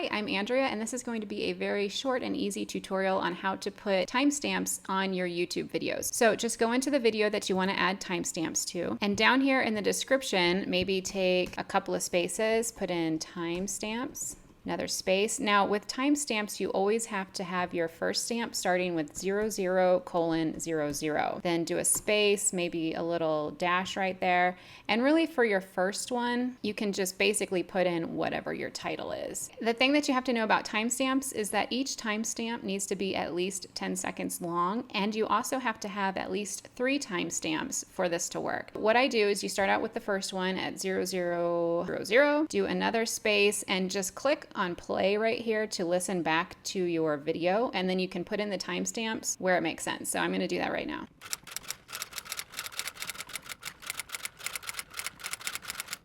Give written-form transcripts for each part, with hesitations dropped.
Hi, I'm Andrea, and this is going to be a very short and easy tutorial on how to put timestamps on your YouTube videos. So just go into the video that you want to add timestamps to, and down here in the description, maybe take a couple of spaces, put in timestamps. Another space. Now with timestamps, you always have to have your first stamp starting with 00:00. Then do a space, maybe a little dash right there. And really for your first one, you can just basically put in whatever your title is. The thing that you have to know about timestamps is that each timestamp needs to be at least 10 seconds long, and you also have to have at least 3 timestamps for this to work. What I do is you start out with the first one at 00:00, do another space, and just click on play right here to listen back to your video, and then you can put in the timestamps where it makes sense. So I'm going to do that right now.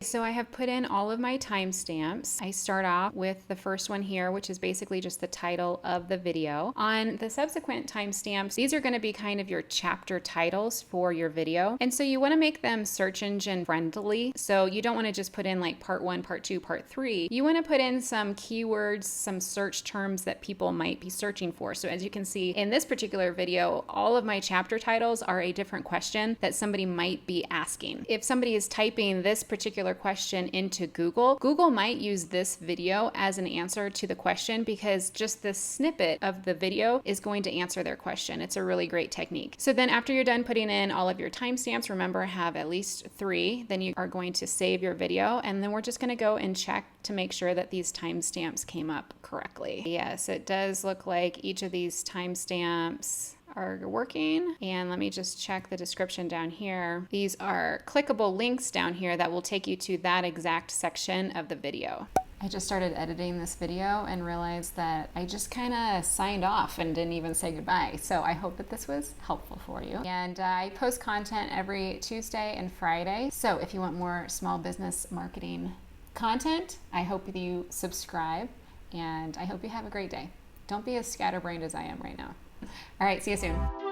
So I have put in all of my timestamps. I start off with the first one here, which is basically just the title of the video. On the subsequent timestamps, these are going to be kind of your chapter titles for your video. And so you want to make them search engine friendly. So you don't want to just put in like part 1, part 2, part 3. You want to put in some keywords, some search terms that people might be searching for. So as you can see in this particular video, all of my chapter titles are a different question that somebody might be asking. If somebody is typing this particular question into Google, Google might use this video as an answer to the question because just this snippet of the video is going to answer their question. It's a really great technique. So then after you're done putting in all of your timestamps, remember have at least 3, then you are going to save your video, and then we're just going to go and check to make sure that these timestamps came up correctly. Yes, it does look like each of these timestamps are working. And let me just check the description down here. These are clickable links down here that will take you to that exact section of the video. I just started editing this video and realized that I just kind of signed off and didn't even say goodbye. So I hope that this was helpful for you. And I post content every Tuesday and Friday. So if you want more small business marketing content, I hope that you subscribe, and I hope you have a great day. Don't be as scatterbrained as I am right now. All right, see you soon.